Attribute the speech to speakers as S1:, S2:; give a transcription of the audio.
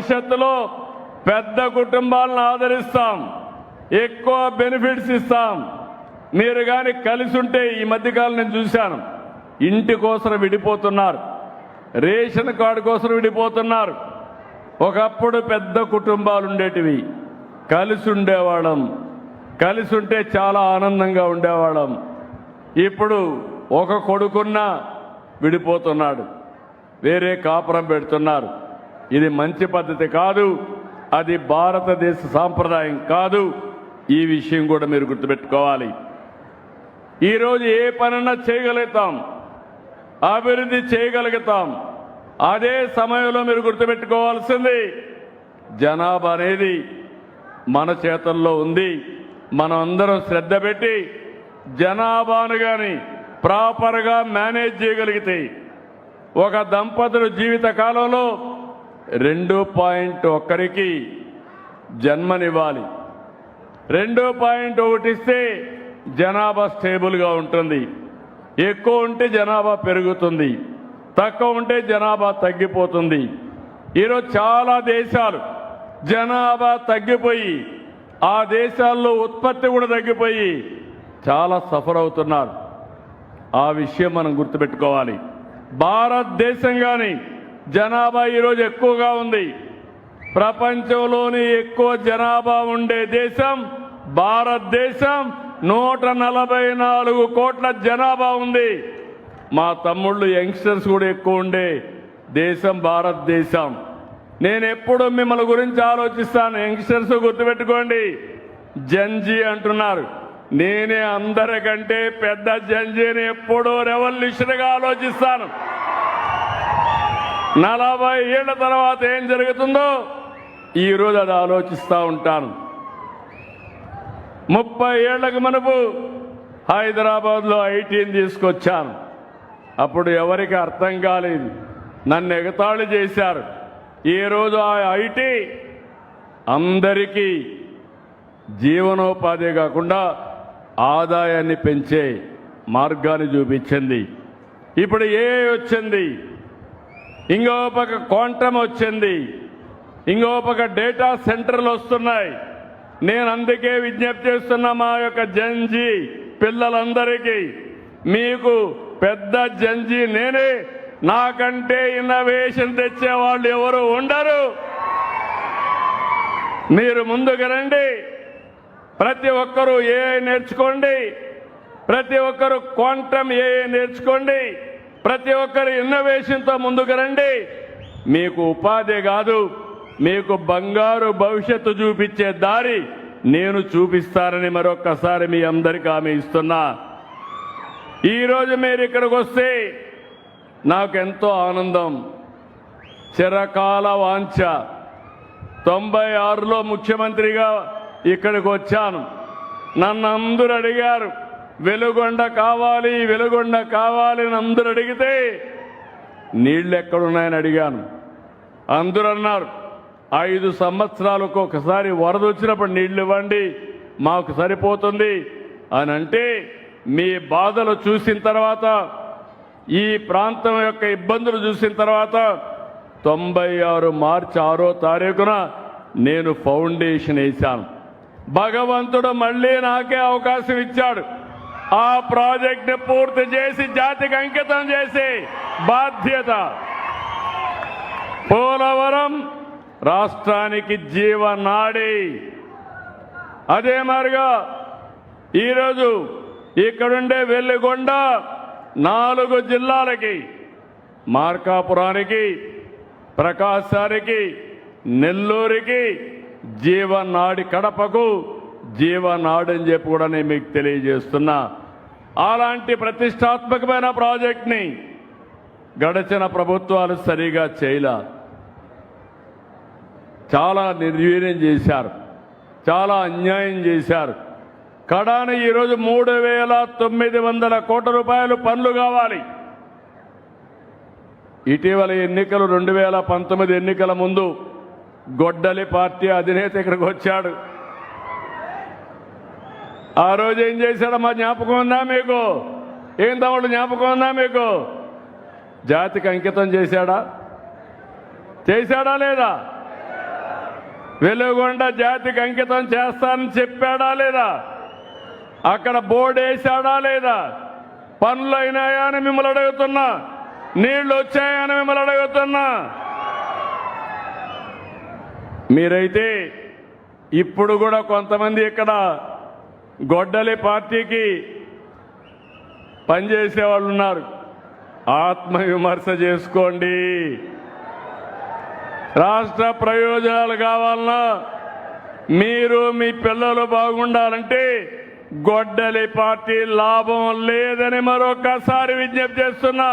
S1: భవిష్యత్తులో పెద్ద కుటుంబాలను ఆదరిస్తాం, ఎక్కువ బెనిఫిట్స్ ఇస్తాం. మీరు కానీ కలిసి ఉంటే, ఈ మధ్యకాలం నేను చూశాను, ఇంటి కోసం విడిపోతున్నారు, రేషన్ కార్డు కోసం విడిపోతున్నారు. ఒకప్పుడు పెద్ద కుటుంబాలు ఉండేటివి, కలిసి ఉండేవాళ్ళం, కలిసి ఉంటే చాలా ఆనందంగా ఉండేవాళ్ళం. ఇప్పుడు ఒక కొడుకున్నా విడిపోతున్నాడు, వేరే కాపురం పెడుతున్నారు. ఇది మంచి పద్ధతి కాదు, అది భారతదేశ సాంప్రదాయం కాదు. ఈ విషయం కూడా మీరు గుర్తుపెట్టుకోవాలి. ఈరోజు ఏ పనన్నా చేయగలుగుతాం, అభివృద్ధి చేయగలుగుతాం. అదే సమయంలో మీరు గుర్తుపెట్టుకోవాల్సింది, జనాభా అనేది మన చేతుల్లో ఉంది. మనం అందరం శ్రద్ధ పెట్టి జనాభాను కానీ ప్రాపర్గా మేనేజ్ చేయగలిగితే, ఒక దంపతులు జీవిత కాలంలో 2.1కి జన్మనివ్వాలి. 2.1 ఇస్తే జనాభా స్టేబుల్గా ఉంటుంది. ఎక్కువ ఉంటే జనాభా పెరుగుతుంది, తక్కువ ఉంటే జనాభా తగ్గిపోతుంది. ఈరోజు చాలా దేశాలు జనాభా తగ్గిపోయి, ఆ దేశాల్లో ఉత్పత్తి కూడా తగ్గిపోయి చాలా సఫర్ అవుతున్నారు. ఆ విషయం మనం గుర్తుపెట్టుకోవాలి. భారతదేశం కానీ జనాభా ఈరోజు ఎక్కువగా ఉంది. ప్రపంచంలోని ఎక్కువ జనాభా ఉండే దేశం భారతదేశం. 144 కోట్ల జనాభా ఉంది. మా తమ్ముళ్ళు యంగ్స్టర్స్ కూడా ఎక్కువ ఉండే దేశం భారతదేశం. నేను ఎప్పుడు మిమ్మల్ని గురించి ఆలోచిస్తాను. యంగ్స్టర్స్ గుర్తుపెట్టుకోండి, జంజీ అంటున్నారు. నేనే అందరికంటే పెద్ద జంజీని ఎప్పుడూ రెవల్యూషన్గా ఆలోచిస్తాను. 40 ఏళ్ల తర్వాత ఏం జరుగుతుందో ఈరోజు అది ఆలోచిస్తూ ఉంటాను. 30 ఏళ్లకు మునుపు హైదరాబాద్లో ఐటీని తీసుకొచ్చాను. అప్పుడు ఎవరికి అర్థం కాలేదు, నన్ను ఎగతాళి చేశారు. ఈరోజు ఆ ఐటీ అందరికీ జీవనోపాధి కాకుండా ఆదాయాన్ని పెంచే మార్గాన్ని చూపించింది. ఇప్పుడు వచ్చింది, ఇంకో పక్క క్వాంటమ్ వచ్చింది, ఇంకో పక్క డేటా సెంటర్లు వస్తున్నాయి. నేను అందుకే విజ్ఞప్తి చేస్తున్నా మా యొక్క జంజీ పిల్లలందరికీ, మీకు పెద్ద జంజీ నేనే. నాకంటే ఇన్నోవేషన్ తెచ్చేవాళ్ళు ఎవరు ఉండరు. మీరు ముందుకు రండి, ప్రతి ఒక్కరూ ఏఐ నేర్చుకోండి, ప్రతి ఒక్కరూ క్వాంటమ్ ఏఐ నేర్చుకోండి, ప్రతి ఒక్కరు ఇన్నోవేషన్తో ముందుకు రండి. మీకు ఉపాధి కాదు, మీకు బంగారు భవిష్యత్తు చూపించే దారి నేను చూపిస్తానని మరొక్కసారి మీ అందరికీ హామీ ఇస్తున్నా. ఈరోజు మీరు ఇక్కడికి వస్తే నాకెంతో ఆనందం. చిరకాల వాంఛ. 96లో ముఖ్యమంత్రిగా ఇక్కడికి వచ్చాను. నన్ను అందరూ అడిగారు, వెలుగొండ కావాలి, వెలుగొండ కావాలి అని అందరూ అడిగితే నీళ్లు ఎక్కడున్నాయని అడిగాను. అందరూ అన్నారు, 5 సంవత్సరాలకు ఒకసారి వరద వచ్చినప్పుడు నీళ్లు ఇవ్వండి, మాకు సరిపోతుంది అని. అంటే మీ బాధలు చూసిన తర్వాత, ఈ ప్రాంతం యొక్క ఇబ్బందులు చూసిన తర్వాత 96 మార్చి 6వ తారీఖున నేను ఫౌండేషన్ వేశాను. భగవంతుడు మళ్ళీ నాకే అవకాశం ఇచ్చాడు. ఆ ప్రాజెక్ట్ని పూర్తి చేసి జాతికి అంకితం చేసే బాధ్యత. పోలవరం రాష్ట్రానికి జీవనాడి. అదే మాదిరిగా ఈరోజు ఇక్కడుండే వెల్లిగొండ 4 జిల్లాలకి, మార్కాపురానికి, ప్రకాశానికి, నెల్లూరుకి జీవనాడి, కడపకు జీవనాడు అని చెప్పి కూడా నేను మీకు తెలియజేస్తున్నా. అలాంటి ప్రతిష్టాత్మకమైన ప్రాజెక్ట్ని గడిచిన ప్రభుత్వాలు సరిగా చేయలే. చాలా నిర్వీర్యం చేశారు, చాలా అన్యాయం చేశారు. కడాన ఈరోజు 3,900 కోట్ల రూపాయలు పనులు కావాలి. ఇటీవల ఎన్నికలు 2019 ఎన్నికల ముందు గొడ్డలి పార్టీ అధినేత ఇక్కడికి వచ్చాడు. ఆ రోజు ఏం చేశాడో మా జ్ఞాపకం ఉందా మీకు? ఏం తమ్ముడు జ్ఞాపకం ఉందా మీకు? జాతికి అంకితం చేశాడా లేదా? వెలుగొండ జాతికి అంకితం చేస్తానని చెప్పాడా లేదా? అక్కడ బోర్డు వేశాడా లేదా? పనులు అయినాయా అని మిమ్మల్ని అడుగుతున్నా. నీళ్లు వచ్చాయని మిమ్మల్ని అడుగుతున్నా. మీరైతే ఇప్పుడు కూడా కొంతమంది ఇక్కడ గొడ్డలి పార్టీకి పనిచేసే వాళ్ళు ఉన్నారు. ఆత్మవిమర్శ చేసుకోండి. రాష్ట్ర ప్రయోజనాలు కావాలన్నా, మీరు మీ పిల్లలు బాగుండాలంటే గొడ్డలి పార్టీ లాభం లేదని మరొకసారి విజ్ఞప్తి చేస్తున్నా.